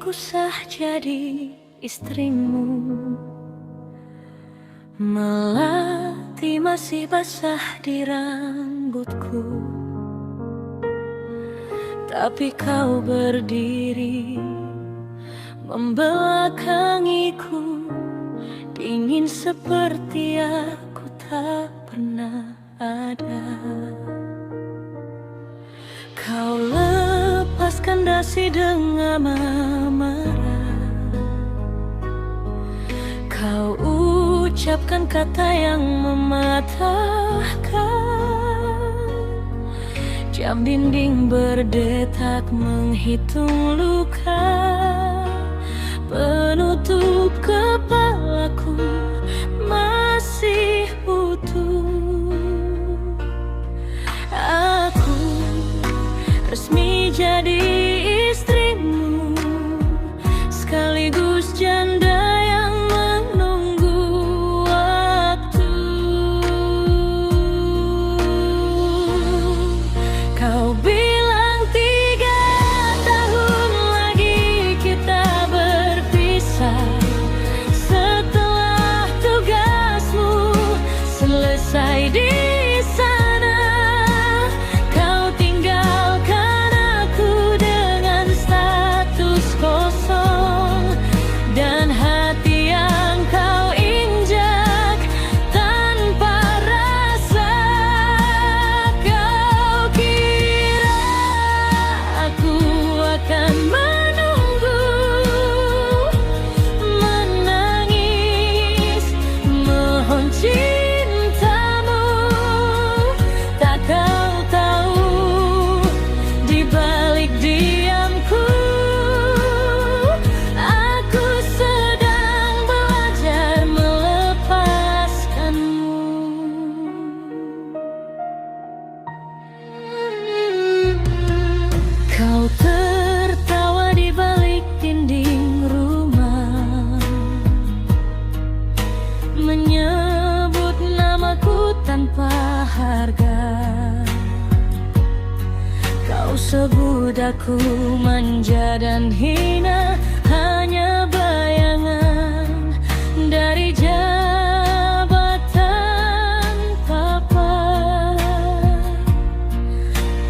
aku sah jadi istrimu. Melati masih basah di rambutku, tapi kau berdiri membelakangiku, dingin seperti aku tak pernah ada. Kau lepaskan dasi dengan amarah, kau ucapkan kata yang mematahkan. Jam dinding berdetak menghitung luka, penutup kepalaku masih utuh. Aku resmi jadi istrimu, sekaligus janda yang menunggu waktu. Kau bilang 3 tahun lagi kita berpisah, setelah tugasmu selesai di sana. Kau tinggalkan aku dengan status kosong, dan hati yang kau injak tanpa rasa. Kau kira aku akan menunggu, menangis, mohon cintamu. Tak kau tahu, di balik diamku, aku sedang belajar melepaskanmu. Kau tertawa di balik dinding rumah, menyebut namaku tanpa harga. Kau sebut aku manja dan hina, hanya bayangan dari jabatan papa.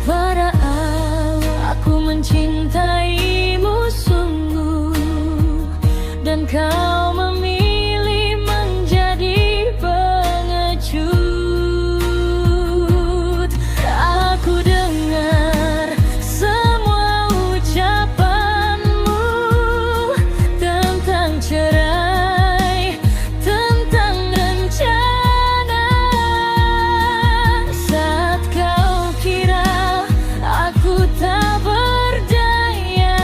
Padahal aku mencintaimu sungguh, dan kau memilih menjadi pengecut. Aku dengar semua ucapanmu tentang cerai, tentang rencana. Saat kau kira aku tak berdaya,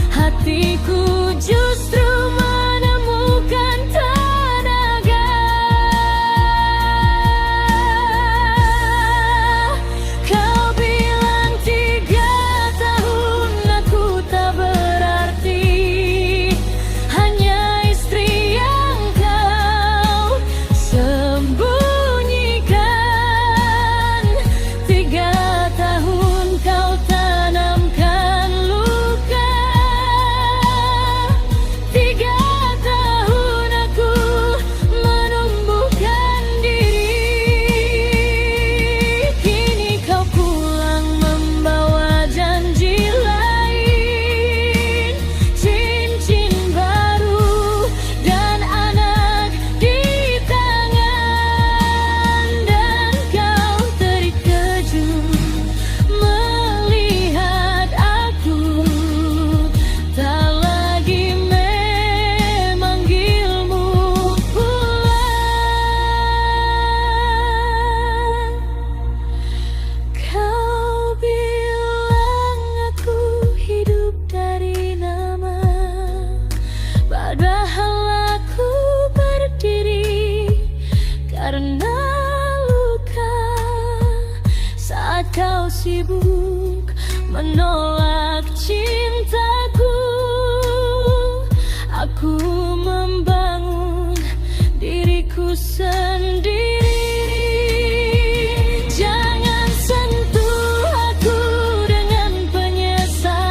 hatiku justru menemukan tenaga. Kau bilang 3 tahun aku tak berarti, hanya istri yang kau sembunyikan. 3 tahun kau tanamkan luka, 3 tahun aku menumbuhkan diri. Kini kau pulang membawa janji lain, cincin baru dan anak di tangan. Dan kau terkejut melihat aku tak lagi memanggilmu pulang. Kau bilang aku hidup dari nama, padahal aku berdiri karena luka. Saat kau sibuk menolak cintaku, aku membangun diriku sendiri. Jangan sentuh aku dengan penyesalan.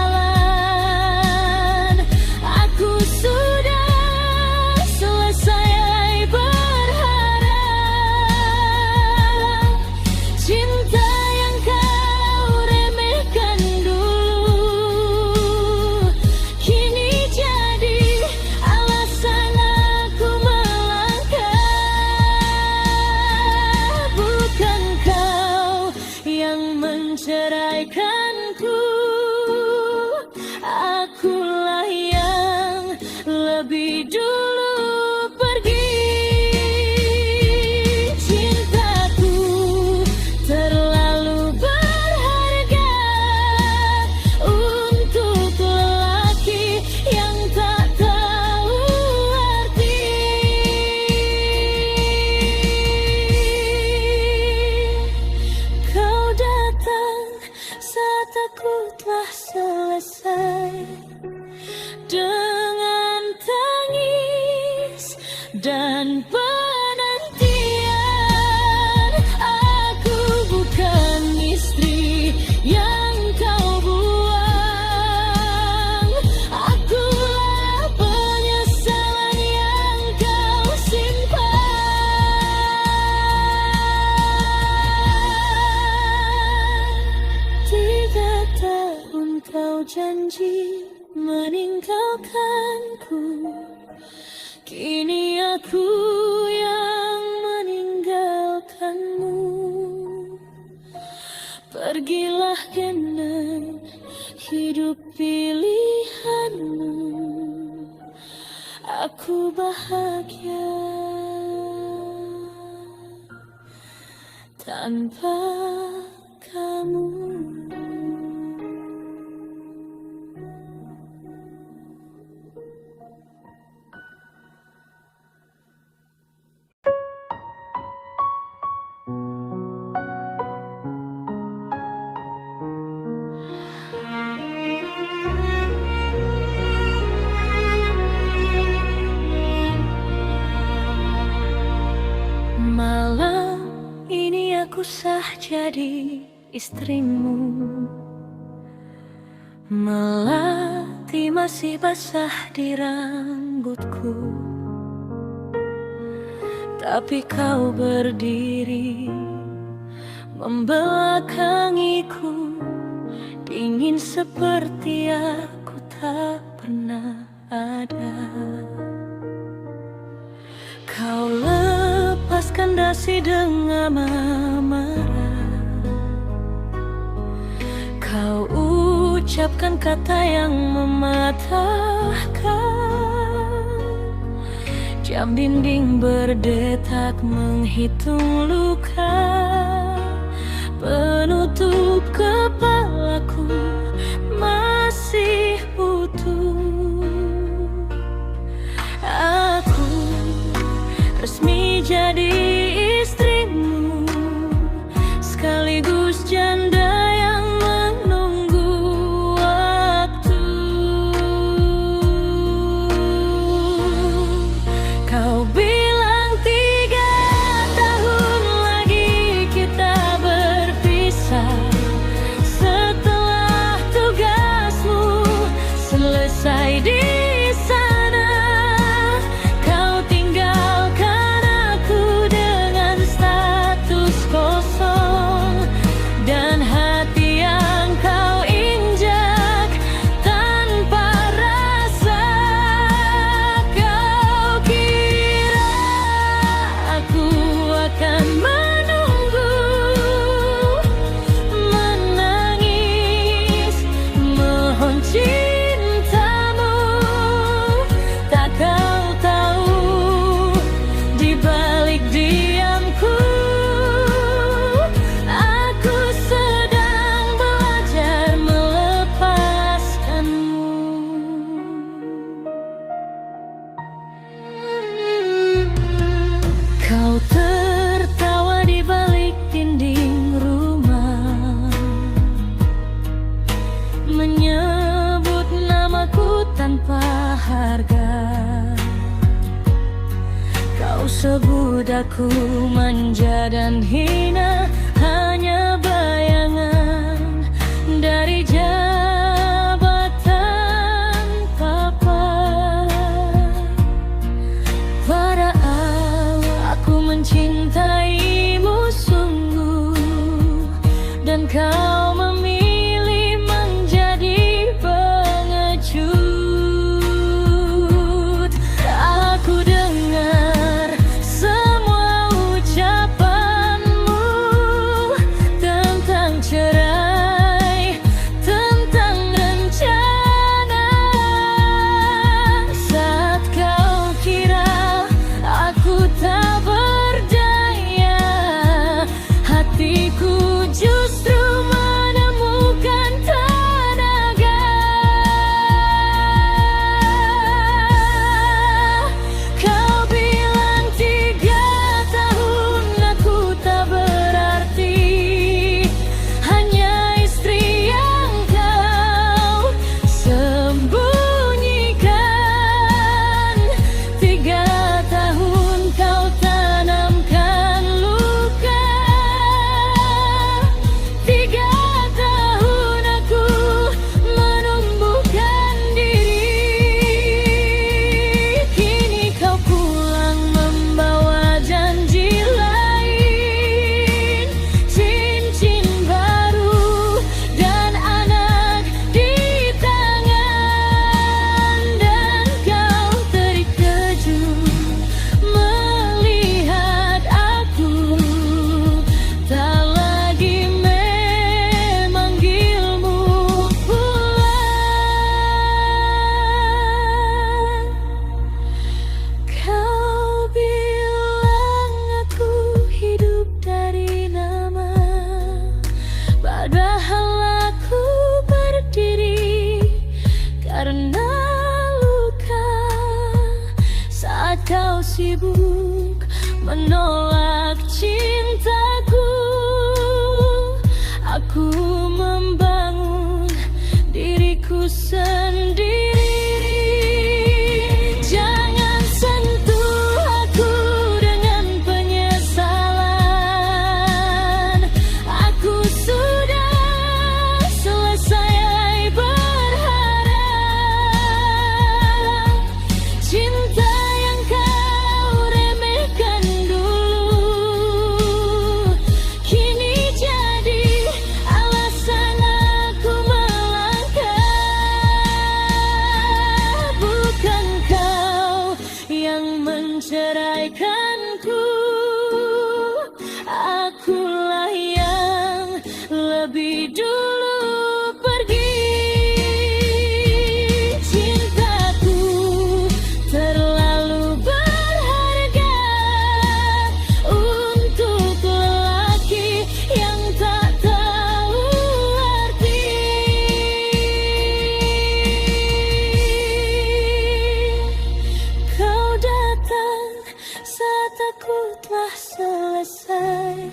kataku telah selesai. Dengan tangis dan penantian, aku bukan istri yang kau buang. Akulah penyesalan yang kau simpan. 3 tahun kau janji meninggalkanku, kini aku yang meninggalkanmu. Pergilah dengan hidup pilihanmu, aku bahagia tanpa kamu. Malam ini aku sah jadi istrimu, melati masih basah di rambutku, tapi kau berdiri membelakangiku, dingin seperti aku tak pernah ada. Kau lepaskan dasi dengan amarah, kau ucapkan kata yang mematahkan. Jam dinding berdetak menghitung luka, penutup kepalaku masih utuh. Aku resmi jadi istrimu, sekaligus janda yang menunggu waktu. Kau bilang 3 tahun lagi kita berpisah, setelah tugasmu selesai di sana. Kau tinggalkan aku dengan status kosong, dan hati yang kau injak tanpa rasa. Kau kira aku akan menunggu, menangis, mohon cintamu. Tak kau tahu, di balik diamku, aku sedang belajar melepaskanmu. Kau tertawa di balik dinding rumah, menyebut namaku tanpa harga. Kau sebut aku manja dan hina, hanya bayangan dari jabatan papa. Padahal aku mencintaimu sungguh, dan kau memilih menjadi pengecut. Aku dengar semua ucapanmu sibuk menolak cintaku. Aku membangun diriku sendiri. Jangan sentuh aku dengan penyesalan. Aku sudah selesai berharap. Cinta yang kau remehkan dulu kini jadi alasan aku melangkah. Bukan kau yang menceraikanku, akulah yang lebih dulu pergi. Cintaku terlalu berharga untuk lelaki yang tak tahu arti. Kau datang saat aku telah selesai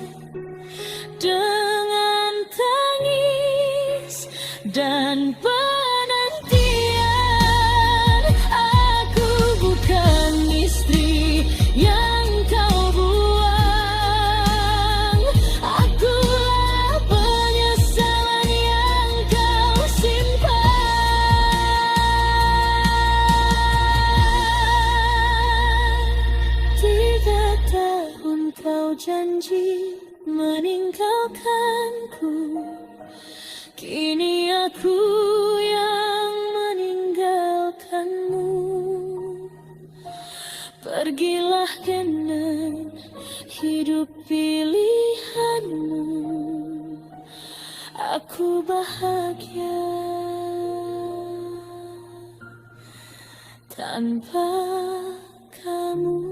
dengan tangis dan penantian. Aku bukan istri yang kau buang. Akulah penyesalan yang kau simpan. 3 tahun kau janji meninggalkanku, kini aku yang meninggalkanmu. Pergilah dengan hidup pilihanmu, aku bahagia tanpa kamu.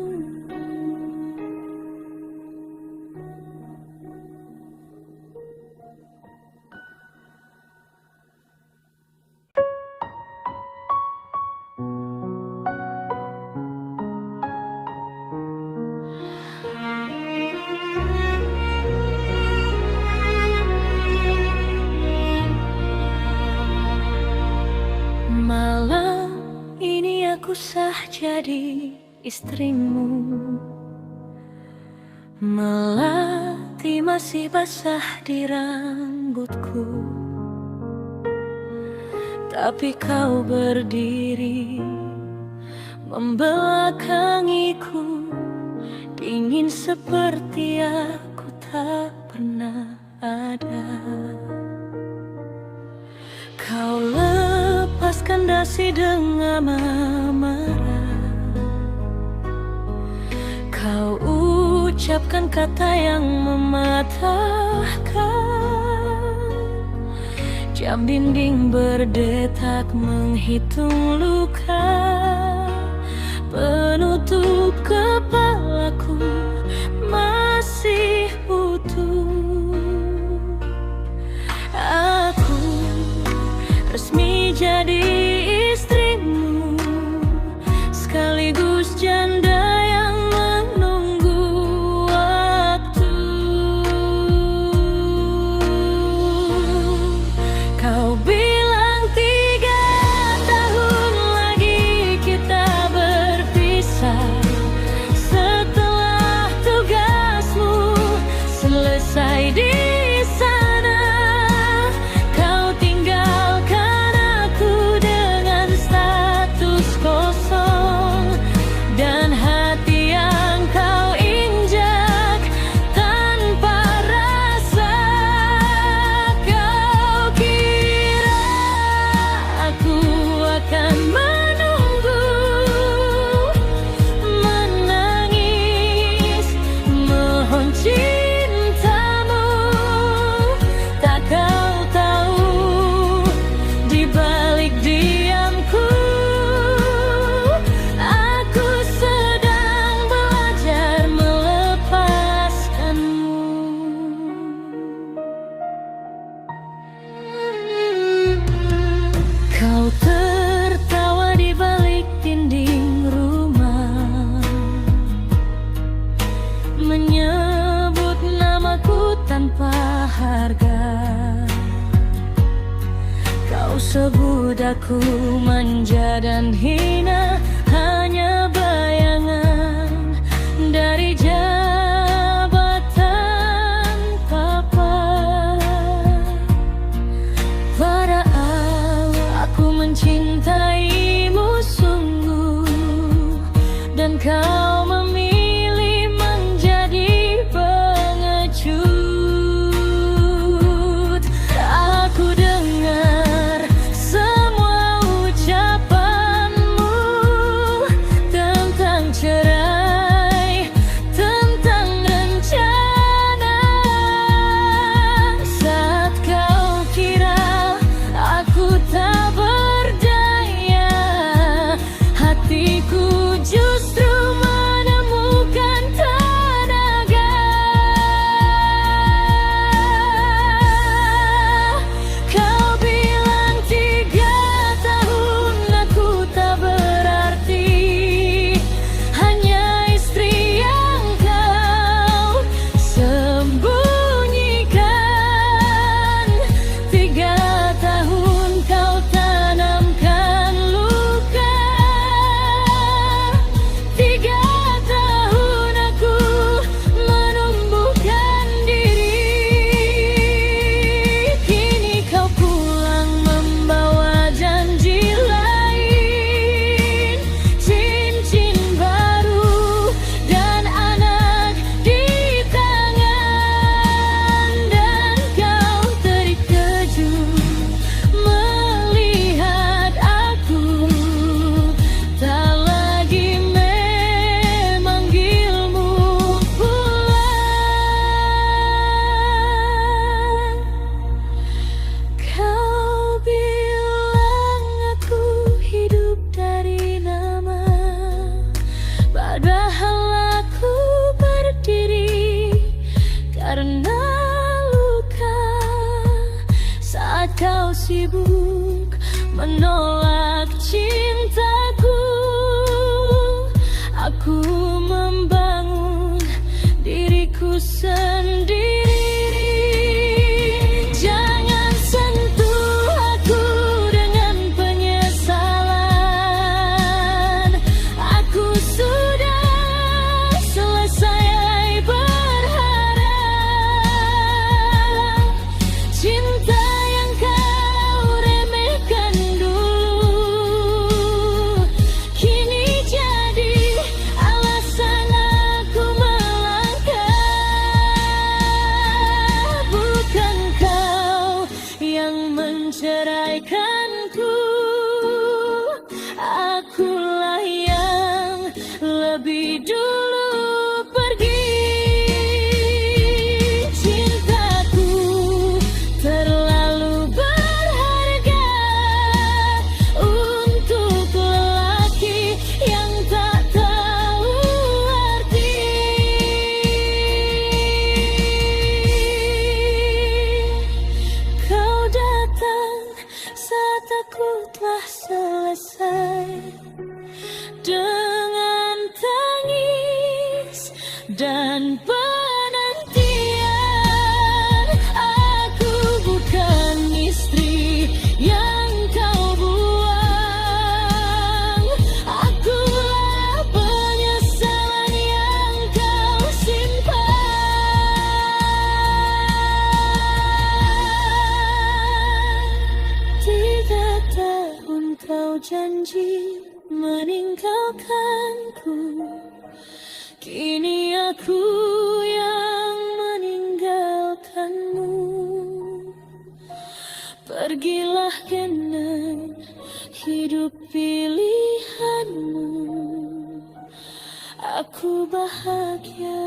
Malam ini aku sah jadi istrimu. Melati masih basah di rambutku, tapi kau berdiri membelakangiku, dingin seperti aku tak pernah ada. Kau lepaskan dasi dengan amarah. Kau ucapkan kata yang mematahkan. Jam dinding berdetak menghitung luka, penutup kepalaku masih utuh. Aku resmi jadi istrimu, sekaligus janda yang menunggu waktu. Kau bilang 3 tahun lagi kita berpisah, setelah tugasmu selesai di sana. Kau tinggalkan aku sebut aku manja dan hina, hanya bayangan dari jabatan papa. Padahal aku mencintaimu sungguh, dan kau memilih menjadi pengecut. Aku dengar semua ucapanmu tentang cerai, tentang rencana. Saat kau kira aku tak berdaya, hatiku justru menemukan tenaga. Kau bilang 3 tahun aku tak berarti, hanya istri yang kau sembunyikan. 3 tahun kau tanamkan luka, 3 tahun aku menumbuhkan diri. Kini kau pulang membawa janji lain, cincin baru dan anak di tangan. Dan kau terkejut melihat aku tak lagi memanggilmu pulang. Kau bilang aku hidup dari nama, padahal aku berdiri karena luka. Saat kau sibuk menolak cintaku, aku membangun diriku sendiri. Jangan sentuh aku dengan penyesalan. Aku sudah selesai berharap. Cinta yang kau remehkan dulu, kini jadi alasan aku melangkah. Bukan kau yang menceraikanku, akulah yang lebih dulu pergi. Cintaku terlalu berharga untuk lelaki yang tak tahu arti. Kau datang saat aku telah selesai, dengan tangis dan penantian. Aku bukan istri yang kau buang, akulah penyesalan yang kau simpan. 3 tahun kau janji meninggalkanku, kini aku yang meninggalkanmu. Pergilah dengan hidup pilihanmu, aku bahagia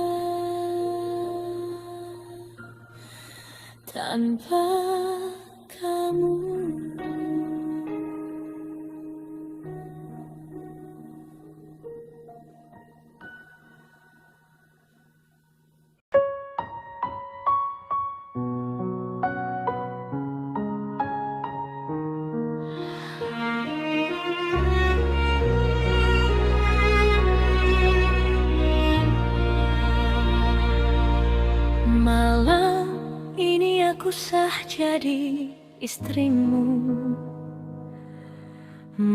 tanpa kamu. Malam ini aku sah jadi istrimu.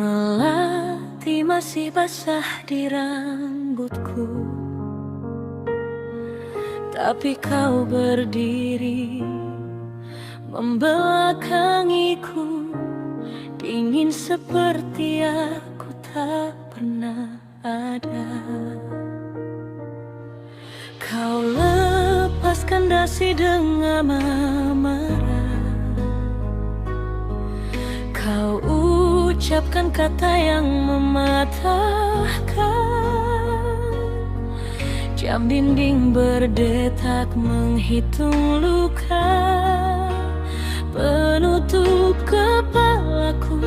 Melati masih basah di rambutku, tapi kau berdiri membelakangiku, dingin seperti aku tak pernah ada. Kau lepaskan dasi dengan amarah, kau ucapkan kata yang mematahkan. Jam dinding berdetak menghitung luka, penutup kepalaku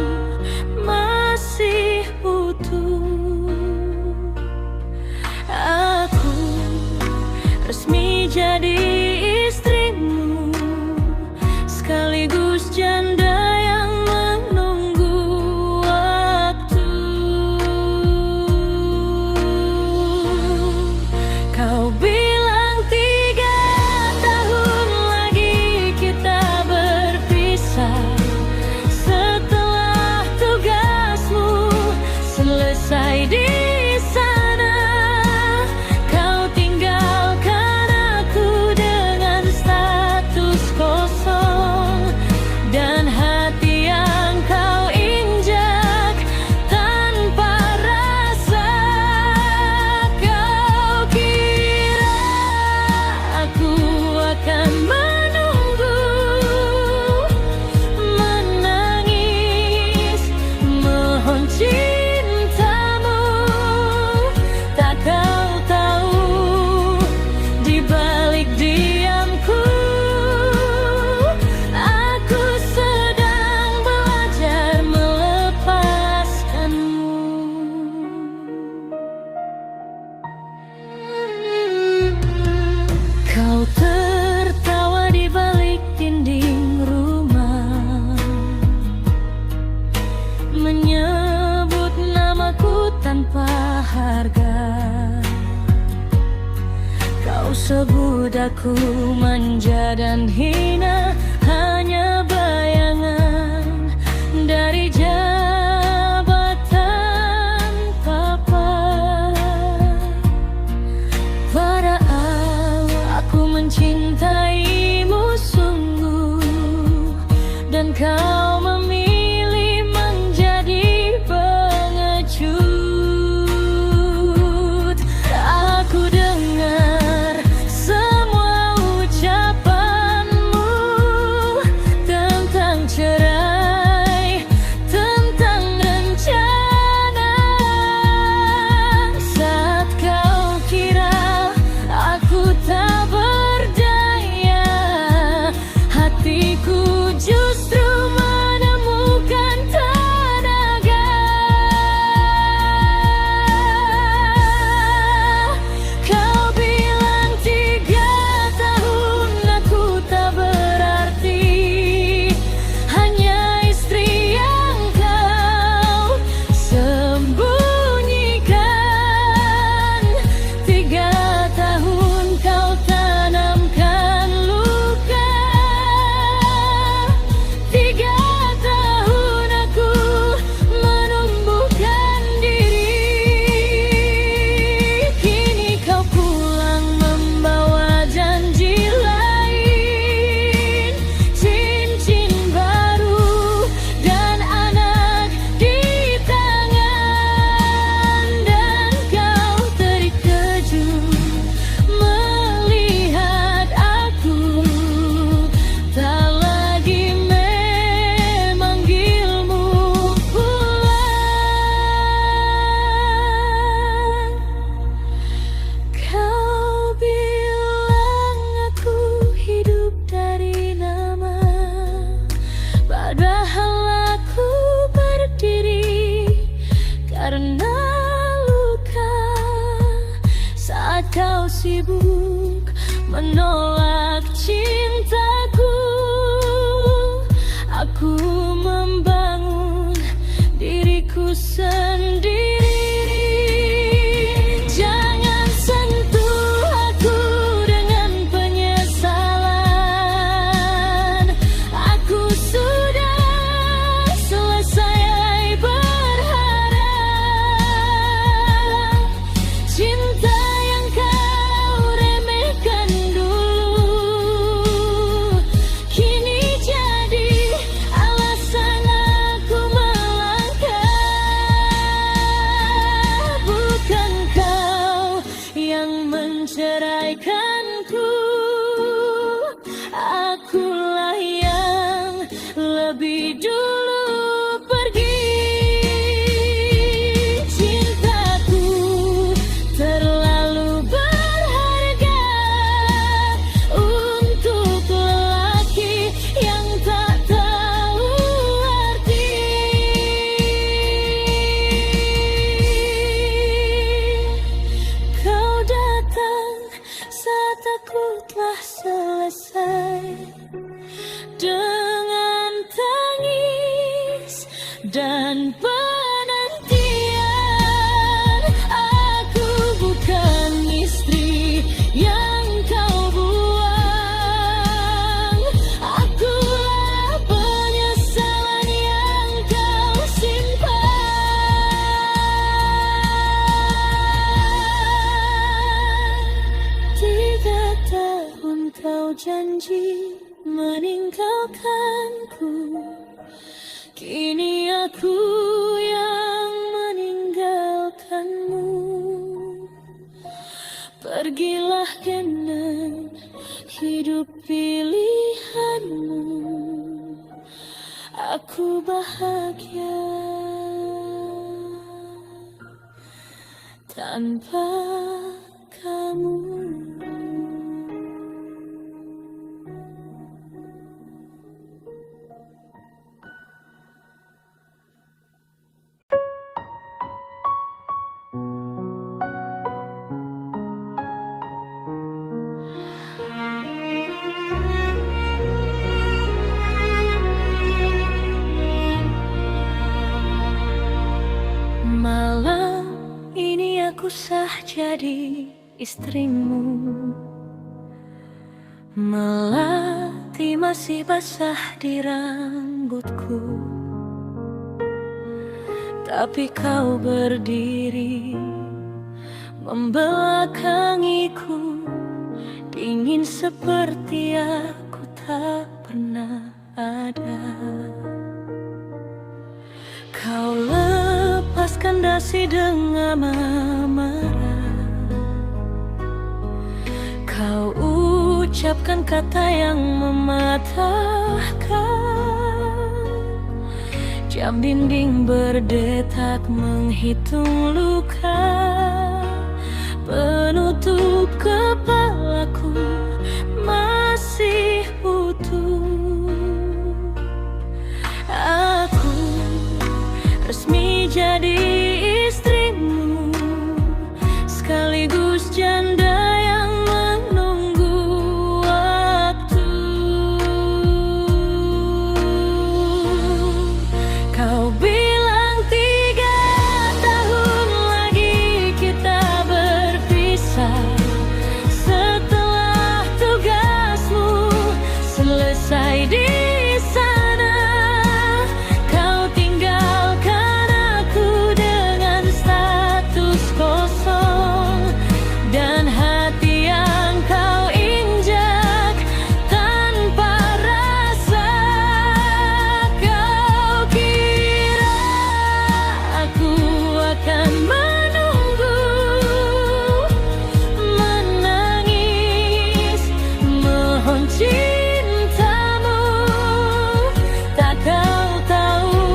masih utuh. Aku resmi jadi istrimu, sekaligus janda yang menunggu waktu. Kau bilang 3 tahun lagi kita berpisah, setelah tugasmu selesai di sana. Kau tinggalkan aku dengan status kosong, dan hati yang kau injak tanpa rasa. Kau kira aku akan menunggu, menangis, mohon cintamu. Tak kau tahu, di balik diamku, aku sedang belajar melepaskanmu. Kau tertawa di balik dinding rumah, menyebut namaku tanpa harga. Kau sebut aku manja dan hina, hanya bayangan dari jabatan papa. Padahal aku mencintaimu sungguh, dan kau memilih menjadi pengecut. Aku dengar semua ucapanmu tentang cerai, tentang rencana. Saat kau kira aku tak berdaya, hatiku justru menemukan tenaga. Kau bilang 3 tahun aku tak berarti, hanya istri yang kau sembunyikan. 3 tahun kau tanamkan luka, 3 tahun aku menumbuhkan diri. Kini kau pulang membawa janji lain, cincin baru dan anak di tangan. Dan kau terkejut melihat aku tak lagi memanggilmu pulang. Kau bilang aku hidup dari nama, padahal aku berdiri karena luka. Saat kau sibuk menolak cintaku, aku membangun diriku sendiri. Jangan sentuh aku dengan penyesalan. Aku sudah selesai berharap. dan penantian. Aku bukan istri yang kau buang. Akulah penyesalan yang kau simpan. 3 tahun kau janji meninggalkanku, kini aku yang meninggalkanmu. Pergilah dengan hidup pilihanmu, aku bahagia tanpa kamu. Malam ini aku sah jadi istrimu, melati masih basah di rambutku, tapi kau berdiri membelakangiku, dingin seperti aku tak pernah ada. Kau lepaskan dasi dengan amarah, kau ucapkan kata yang mematahkan. Jam dinding berdetak menghitung luka, penutup kepalaku masih utuh. Aku resmi jadi istrimu, sekaligus janda yang menunggu waktu. Kau bilang 3 tahun lagi kita berpisah, setelah tugasmu selesai di sana. Kau tinggalkan aku dengan status kosong, dan hati yang kau injak tanpa rasa. Kau kira aku akan menunggu, menangis, mohon cintamu. Tak kau tahu,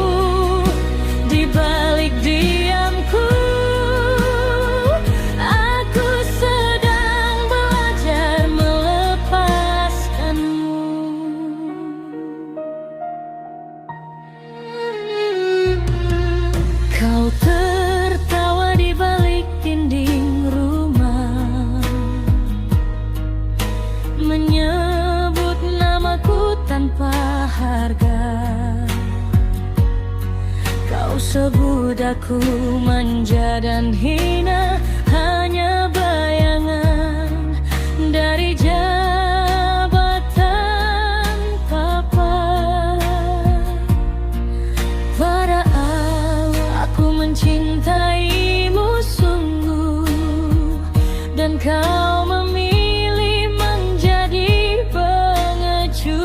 di balik diamku, aku sedang belajar melepaskanmu. Kau tertawa di balik dinding rumah, menyebut namaku tanpa harga. Kau sebut aku manja dan hina, hanya bayangan dari jabatan papa. Padahal aku mencintaimu sungguh, dan kau memilih menjadi pengecut.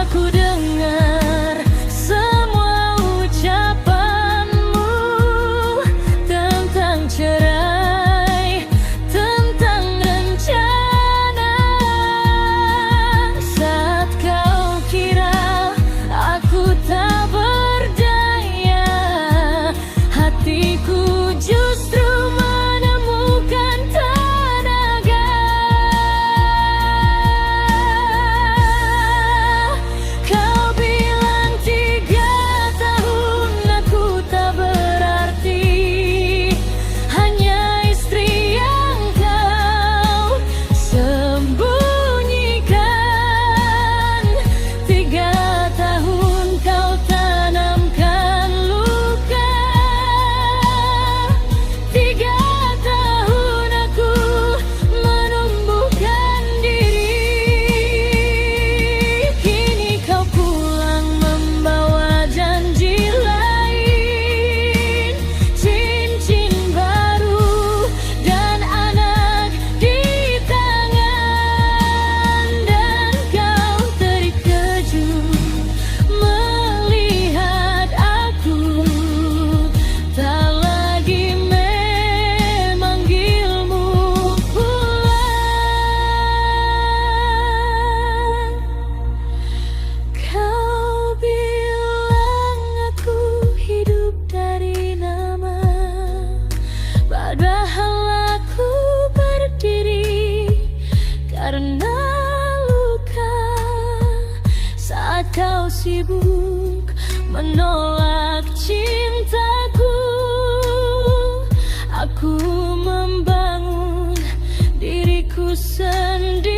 Aku dengar semua ucapanmu tentang cerai, tentang rencana. Saat kau kira aku tak berdaya, hatiku justru sibuk menolak cintaku. Aku membangun diriku sendiri.